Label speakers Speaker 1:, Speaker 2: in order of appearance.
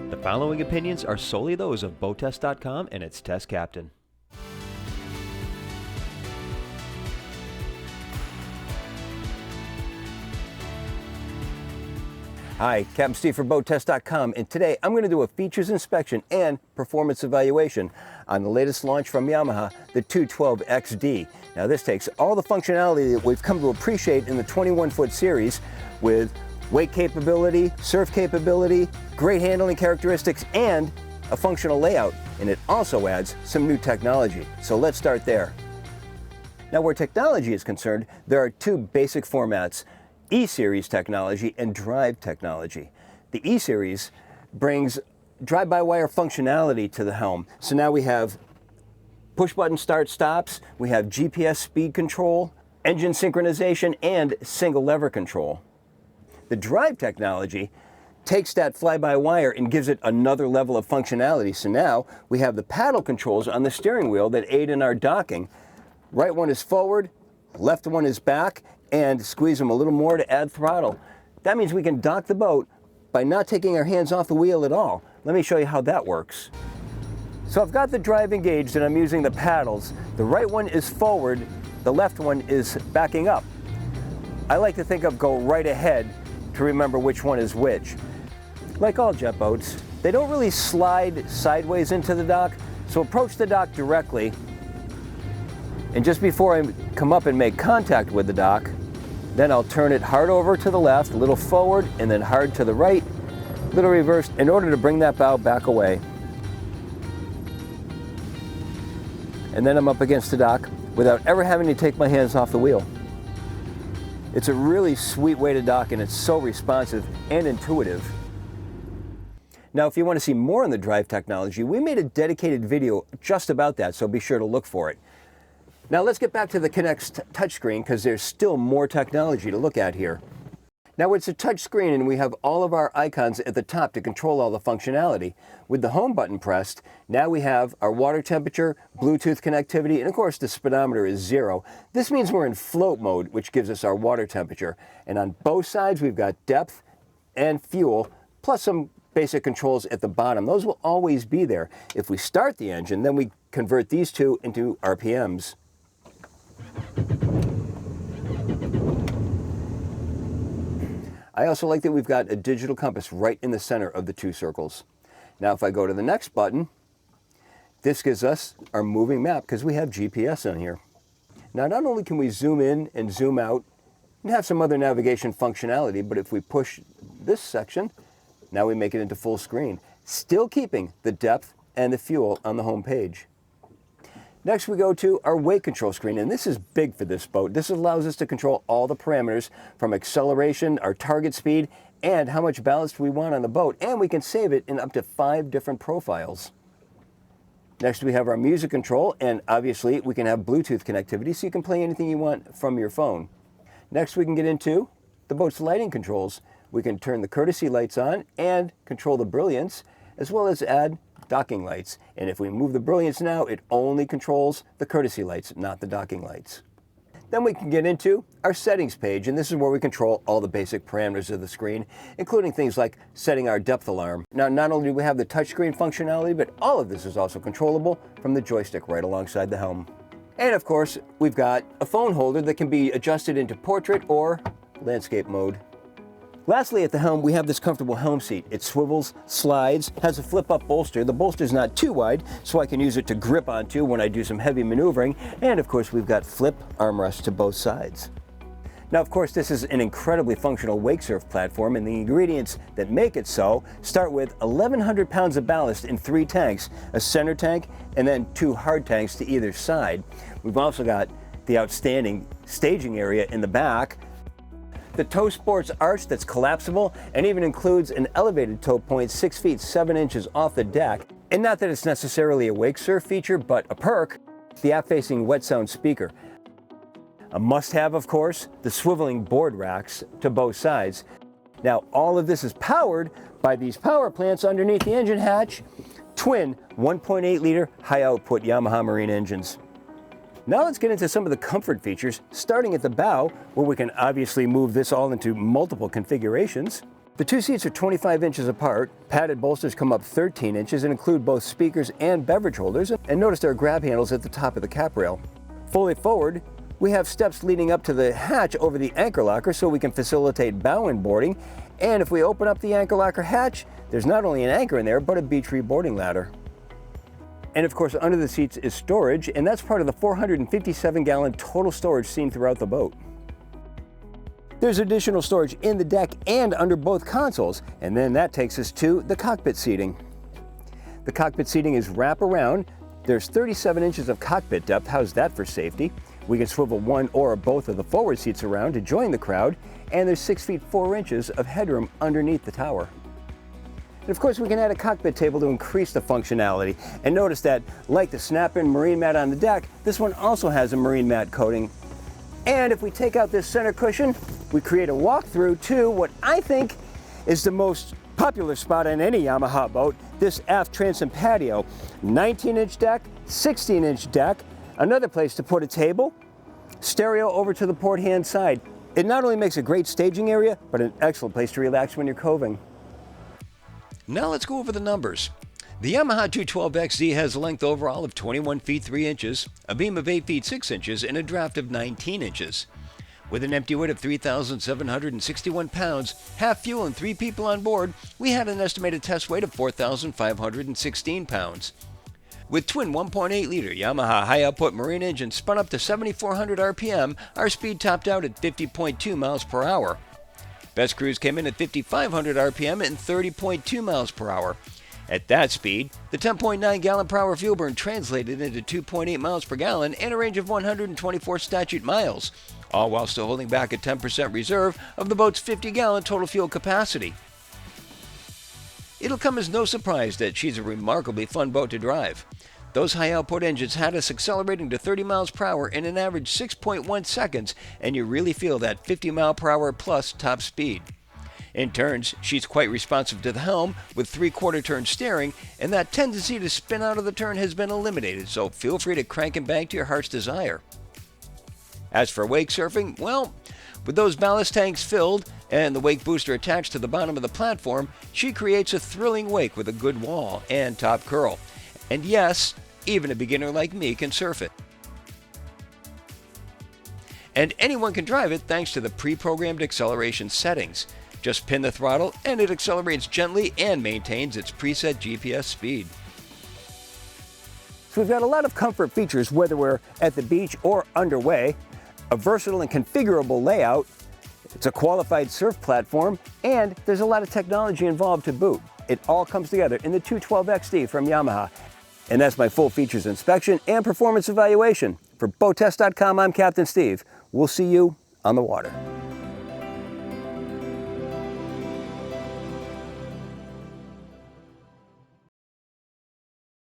Speaker 1: The following opinions are solely those of BoatTEST.com and its test captain.
Speaker 2: Hi, Captain Steve for BoatTEST.com, and today I'm going to do a features inspection and performance evaluation on the latest launch from Yamaha, the 212XD. Now this takes all the functionality that we've come to appreciate in the 21-foot series with wake capability, surf capability, great handling characteristics, and a functional layout, and it also adds some new technology. So let's start there. Now where technology is concerned, there are two basic formats: E-Series technology and Drive technology. The E-Series brings drive-by-wire functionality to the Helm. So now we have push-button start-stops, we have GPS speed control, engine synchronization, and single lever control. The Drive technology takes that fly-by-wire and gives it another level of functionality. So now we have the paddle controls on the steering wheel that aid in our docking. Right one is forward, left one is back, and squeeze them a little more to add throttle. That means we can dock the boat by not taking our hands off the wheel at all. Let me show you how that works. So I've got the drive engaged and I'm using the paddles. The right one is forward, the left one is backing up. I like to think of go right ahead to remember which one is which. Like all jet boats, they don't really slide sideways into the dock, so approach the dock directly, and just before I come up and make contact with the dock, then I'll turn it hard over to the left, a little forward, and then hard to the right, a little reversed, in order to bring that bow back away. And then I'm up against the dock without ever having to take my hands off the wheel. It's a really sweet way to dock, and it's so responsive and intuitive. Now, if you want to see more on the Drive technology, we made a dedicated video just about that, so be sure to look for it. Now let's get back to the Kinect's touchscreen, because there's still more technology to look at here. Now it's a touchscreen and we have all of our icons at the top to control all the functionality. With the home button pressed, now we have our water temperature, Bluetooth connectivity, and of course the speedometer is 0. This means we're in float mode, which gives us our water temperature. And on both sides we've got depth and fuel, plus some basic controls at the bottom. Those will always be there. If we start the engine, then we convert these two into RPMs. I also like that we've got a digital compass right in the center of the two circles. Now if I go to the next button, this gives us our moving map because we have GPS on here. Now not only can we zoom in and zoom out and have some other navigation functionality, but if we push this section, now we make it into full screen, still keeping the depth and the fuel on the home page. Next we go to our wake control screen, and this is big for this boat. This allows us to control all the parameters from acceleration, our target speed, and how much ballast we want on the boat, and we can save it in up to 5 different profiles. Next we have our music control, and obviously we can have Bluetooth connectivity so you can play anything you want from your phone. Next we can get into the boat's lighting controls. We can turn the courtesy lights on and control the brilliance, as well as add docking lights. And if we move the brilliance now, it only controls the courtesy lights, not the docking lights. Then we can get into our settings page, and this is where we control all the basic parameters of the screen, including things like setting our depth alarm. Now, not only do we have the touchscreen functionality, but all of this is also controllable from the joystick right alongside the helm. And of course, we've got a phone holder that can be adjusted into portrait or landscape mode. Lastly, at the helm, we have this comfortable helm seat. It swivels, slides, has a flip-up bolster. The bolster's not too wide, so I can use it to grip onto when I do some heavy maneuvering. And of course, we've got flip armrests to both sides. Now, of course, this is an incredibly functional wake surf platform, and the ingredients that make it so start with 1,100 pounds of ballast in 3 tanks, a center tank, and then 2 hard tanks to either side. We've also got the outstanding staging area in the back, the tow sports arch that's collapsible and even includes an elevated tow point 6 feet 7 inches off the deck. And not that it's necessarily a wake surf feature, but a perk, the aft-facing wet sound speaker. A must-have, of course, the swiveling board racks to both sides. Now all of this is powered by these power plants underneath the engine hatch, twin 1.8 liter high output Yamaha marine engines. Now let's get into some of the comfort features, starting at the bow, where we can obviously move this all into multiple configurations. The two seats are 25 inches apart. Padded bolsters come up 13 inches and include both speakers and beverage holders. And notice there are grab handles at the top of the cap rail. Fully forward, we have steps leading up to the hatch over the anchor locker so we can facilitate bow inboarding. And if we open up the anchor locker hatch, there's not only an anchor in there, but a beach reboarding ladder. And of course, under the seats is storage, and that's part of the 457-gallon total storage seen throughout the boat. There's additional storage in the deck and under both consoles, and then that takes us to the cockpit seating. The cockpit seating is wraparound. There's 37 inches of cockpit depth. How's that for safety? We can swivel one or both of the forward seats around to join the crowd, and there's 6 feet 4 inches of headroom underneath the tower. And of course, we can add a cockpit table to increase the functionality. And notice that, like the snap-in marine mat on the deck, this one also has a marine mat coating. And if we take out this center cushion, we create a walkthrough to what I think is the most popular spot on any Yamaha boat, this aft transom patio. 19-inch deck, 16-inch deck, another place to put a table, stereo over to the port hand side. It not only makes a great staging area, but an excellent place to relax when you're coving.
Speaker 1: Now let's go over the numbers. The Yamaha 212XD has a length overall of 21 feet 3 inches, a beam of 8 feet 6 inches, and a draft of 19 inches. With an empty weight of 3,761 pounds, half fuel and 3 people on board, we had an estimated test weight of 4,516 pounds. With twin 1.8-liter Yamaha high-output marine engines spun up to 7,400 RPM, our speed topped out at 50.2 miles per hour. Best cruise came in at 5,500 RPM and 30.2 miles per hour. At that speed, the 10.9 gallon per hour fuel burn translated into 2.8 miles per gallon and a range of 124 statute miles, all while still holding back a 10% reserve of the boat's 50-gallon total fuel capacity. It'll come as no surprise that she's a remarkably fun boat to drive. Those high-output engines had us accelerating to 30 miles per hour in an average 6.1 seconds, and you really feel that 50 mile per hour plus top speed. In turns, she's quite responsive to the helm with 3/4 turn steering, and that tendency to spin out of the turn has been eliminated, so feel free to crank and bank to your heart's desire. As for wake surfing, well, with those ballast tanks filled and the wake booster attached to the bottom of the platform, she creates a thrilling wake with a good wall and top curl. And yes, even a beginner like me can surf it. And anyone can drive it thanks to the pre-programmed acceleration settings. Just pin the throttle and it accelerates gently and maintains its preset GPS speed.
Speaker 2: So we've got a lot of comfort features whether we're at the beach or underway, a versatile and configurable layout, it's a qualified surf platform, and there's a lot of technology involved to boot. It all comes together in the 212XD from Yamaha. And that's my full features inspection and performance evaluation. For BoatTEST.com, I'm Captain Steve. We'll see you on the water.